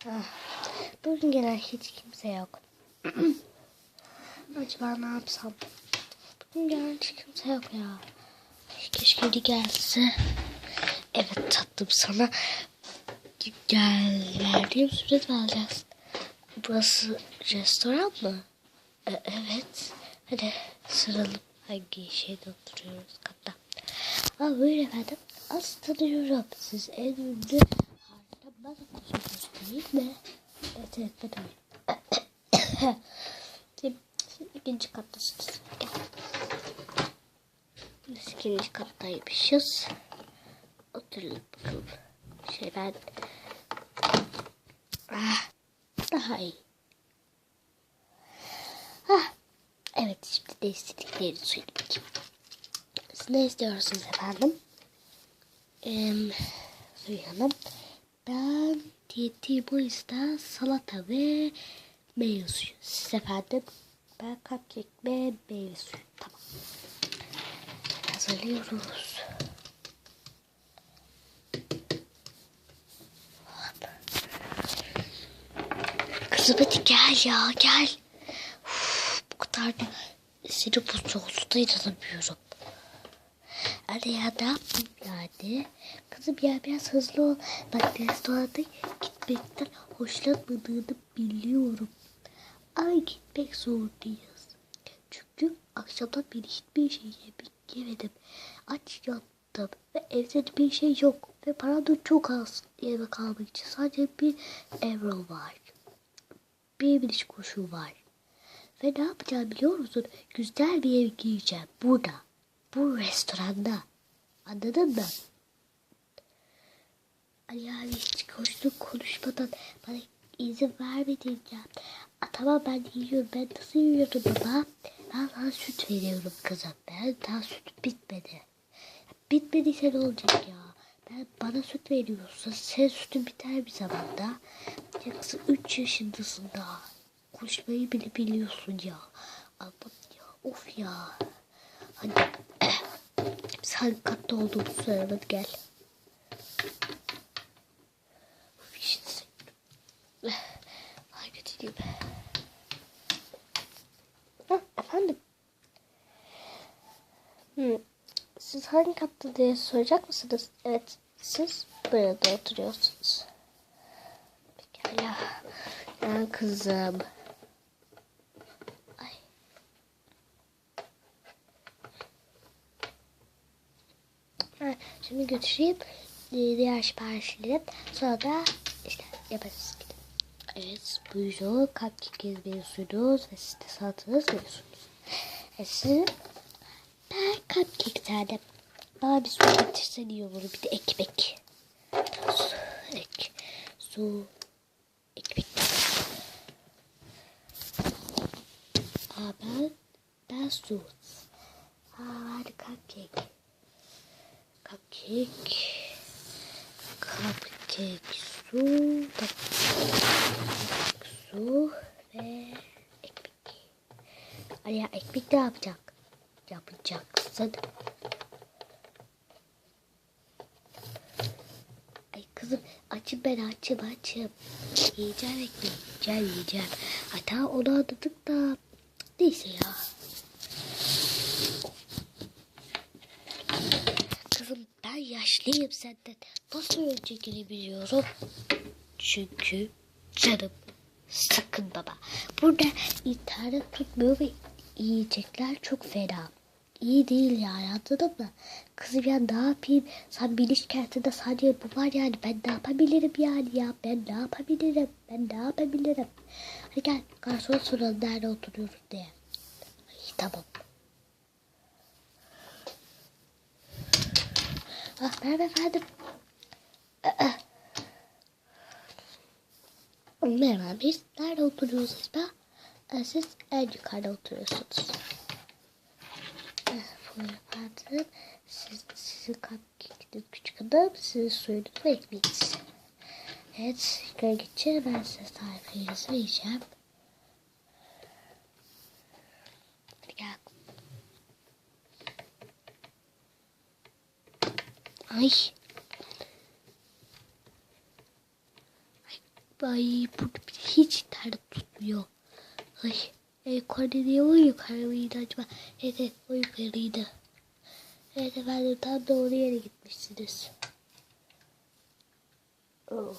Ah, bugün gelen hiç kimse yok. Acaba ne yapsam? Bugün gelen hiç kimse yok ya. Keşke biri gelse. Evet tatlım, sana verdiğim sürpriz vereceğiz. Burası restoran mı? Evet. Hadi sıralım. Hangi şeyde oturuyoruz katta? Buyurun efendim. Az tanıyorum. Siz en ünlü harita bana kusuyorsunuz değil mi? Evet ben öyle. Siz ikinci kattasınız. Gel. Biz ikinci kattaymışız. Oturalım bakalım. Ben daha iyi. Evet, şimdi de istediklerini söyleyeyim. Siz ne istiyorsunuz efendim? Suyu Hanım. Ben diyeti bu yüzden salata ve meyve suyu. Siz efendim? Ben cupcake ve meyve suyu. Tamam. Hazırlıyoruz. Kızım hadi gel ya gel. Bu kadar da seni bu soğukta inanamıyorum. Hadi ya ne yapayım yani? Kızım ya biraz hızlı ol. Bak restoranda gitmekten hoşlanmadığını biliyorum. Ama gitmek zorundayız. Çünkü akşamdan beri hiçbir şey yemedim. Aç yattım ve evde de bir şey yok. Ve param da çok az yemek almak için. Sadece €1 var. Bir biriş kuruşu var. Ve ne yapacağım biliyor musun? Güzel bir yer giyeceğim burada. Bu restoranda. Anladın mı? Ali abi hiç konuşmadan bana izin vermedin ya. Tamam ben yiyorum. Ben nasıl yiyorum baba? Ben sana süt veriyorum kızım. Ben daha süt bitmedi. Bitmediyse ne olacak ya? Bana süt veriyorsun. Sen sütün biter bir zamanda. Ya kızım 3 yaşındasın daha. Konuşmayı bile biliyorsun ya. Allah'ım ya. Of ya. Hadi. Biz hangi katta olduğumuzu söyle. Gel. Ay götüreyim. Efendim. Siz hangi katta diye soracak mısınız? Evet. Siz burada oturuyorsunuz. Pekala. Ya kızım. Ay. Şimdi götüreyim. Diğer siparişleri. Sonra da işte yaparız. Evet, buyurun. Cupcake yazıyorsunuz ve siz de salatanız veriyorsunuz. Sizin ben cupcake tane. Bana bir su getirsen iyi olur. Bir de ekmek. Su, ekmek. Ben su. Hadi cupcake. Cupcake, su ve ekmek. Ay ya ekmek ne yapacak? Yapacaksın. Ay kızım açım. Yiyeceğim ekmeği. Yiyeceğim. Hatta onu anladık da. Neyse ya. Kızım ben yaşlıyım senden. Nasıl önce girebiliyorum? Çünkü canım sakın baba. Burada internet tutmuyor ve yiyecekler çok fena. İyi değil yani anladın mı? Kızım ya ne yapayım? Sen bilinç kentinde sadece bu var yani. Ben ne yapabilirim yani ya? Ben ne yapabilirim? Hadi gel garson soralım nerede oturuyoruz diye. Ay, tamam. Merhaba efendim. Merhaba biz nerede oturuyorsunuz be? Siz en yukarıda oturuyorsunuz. Buyurun efendim. Sizin cupcake'iniz küçük adam, sizin suyunuz ve ekmeğiniz. Evet, yukarı geçeceğim. Ben size tariflerinizi vereceğim. Hadi gel. Ay. Ay burada hiç internet tutmuyor. Ay yukarıda niye o yukarı mıydı acaba? Evet o yukarıydı. Evet efendim tam doğru yere gitmişsiniz. Oh.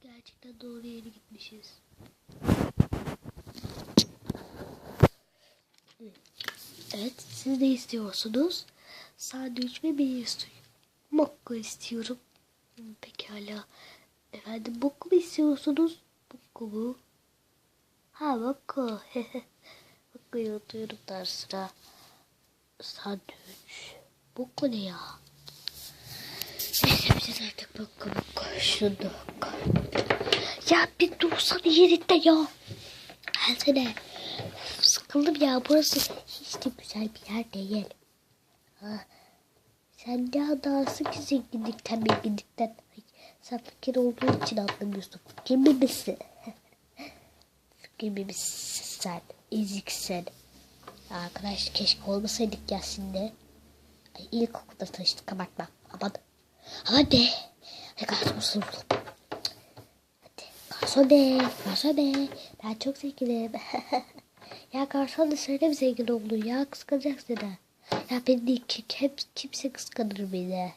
Gerçekten doğru yere gitmişiz. Evet siz ne istiyorsunuz? Sandviç ve meyve suyu. Mokka istiyorum. Pekala. Efendim mokka mı istiyorsunuz? Mokka mu? Ha mokka. Mokka'yı atıyorum dersine. Sandviç. Mokka ne ya? Neyse bize artık mokka. Şunu mokka. Ya bir dursana yerinde ya. Gelsene. Sıkıldım ya burası hiç de güzel bir yer değil. Ha. Sen ne adarsın ki zenginlikten. Ay, sen fakir olduğu için anlamıyorsun. Kimi misin? Kimi misin sen? Eziksin. Arkadaş keşke olmasaydık ya şimdi. Ay, ilkokulda tanıştık abartma. Aman. Aman de. Ay garson buldum. Hadi garson be. Ben çok zenginim. Ya garson da söyle bir zengin oldun ya. Kıskanacak seni. Ya beni değil hep kimse kıskanır beni.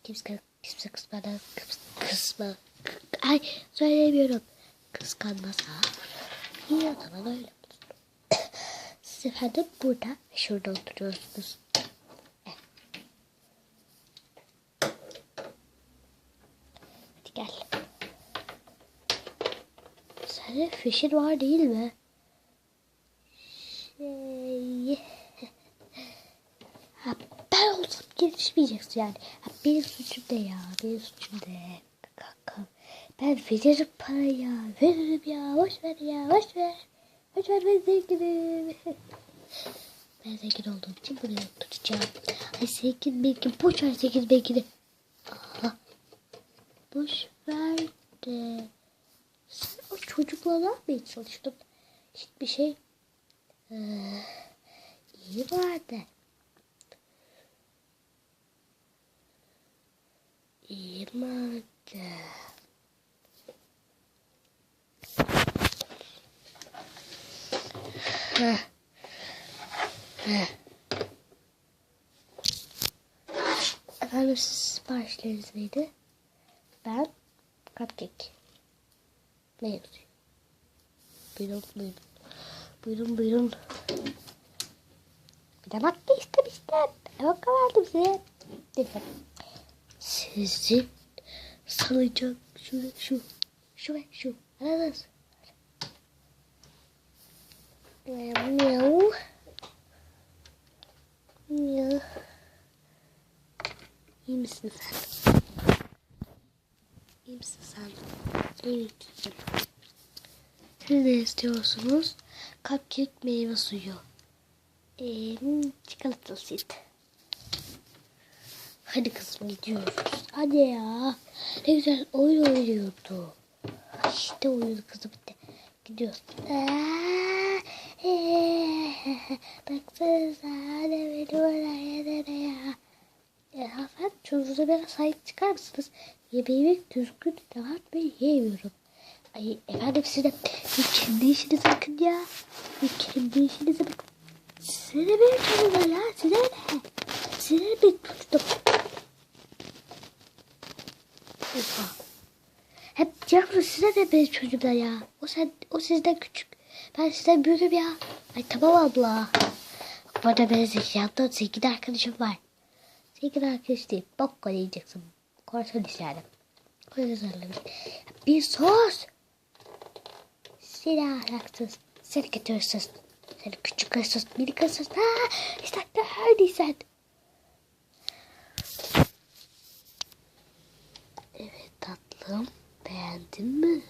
Kimse kısma. Ay söylemiyorum. Kıskanmasa. İyi o zaman öyle olur. Siz efendim burada ve şurada oturuyorsunuz. Hadi gel. Senin fişin var değil mi? Ha, ben olsam gelişmeyeceksin yani. Ha, benim suçum ne ya? Benim suçum ne? Ben veririm parayı. Veririm ya. Boş ver ya. Boş ver. Boş ver ben zenginim. Ben zengin olduğum için buraya oturacağım. Ay zengin. Boş ver zengin belki. Aha. Boş ver de. Sen o çocukla ne yapmaya çalıştın? Hiçbir şey. İyi vardı. İyi vardı. Efendim siparişleriniz neydi? Ben cupcake. Ne yazıyor? Buyurun. Bir de makke istemiştim. Makke verdim size. Lütfen. Sizin salacak şu. Aradınız. Miau. İyi misin sen? Evet. Siz ne istiyorsunuz? Cupcake meyve suyu. Çikolatalı süt. Hadi kızım gidiyoruz. Hadi ya. Ne güzel oyun oynuyordu. İşte oyun kızım bitti. Gidiyoruz. Baksanıza hadi beni oraya ya. Hanımefendi çocuğunuza biraz sahip çıkar mısınız? Yemeğimi düzgün dağıtmayı yiyemiyorum. Ay efendim siz de kendi işinize bakın ya. Kendi işinize bakın. Size ne benim çocuğuma ya? Size ne? Size ne benim çocuğum? Oha. Hep yavrum size ne benim çocuğumda ya? O sizden küçük. Ben sizden büyüğüm ya. Ay tamam abla. Bana benim zekiyattan zengin arkadaşım var. Zengin arkadaş değil. Bok koyacaksın. Korsan işlerim. Bir sus. Seni ahlaksız. Seni kötü hırsız. Seni küçük hırsız. Minik hırsız. İşte neredeysen. Evet tatlım. Beğendin mi?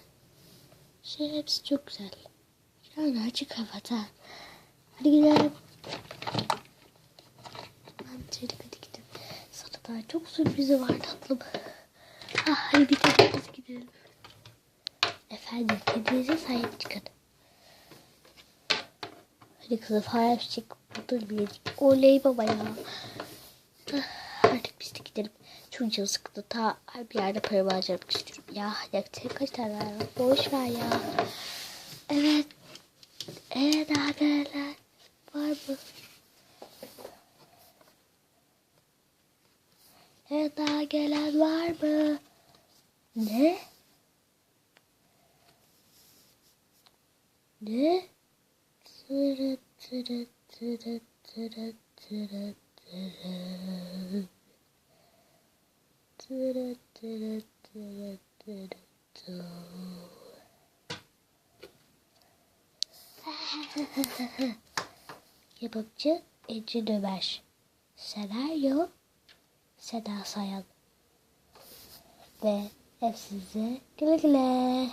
Hepsi çok güzel. Yani açık havada. Hadi gidelim. Hadi gidelim. Sana daha çok sürprizi var tatlım. Hadi bir de biz gidelim. Efendim kedinize sahip çıkın. Hadi kızım sahip çık. Durmayacak. Oley baba ya. Hadi biz de gidelim. Çok canım sıkıldı. Ta bir yerde para harcamak istiyorum. Ya yakacak kaç tane var? Boş ver ya. Evet. Evet arkadaşlar. Var mı? Evet daha gelen var mı? Ne? Ne? Tırı tırı tırı tırı tırı tırı. Tırı tırı tırı tırı tırı. Yapımcı Ece Ömer. Senaryo Seda Sayan. Ve hepsinize güle güle.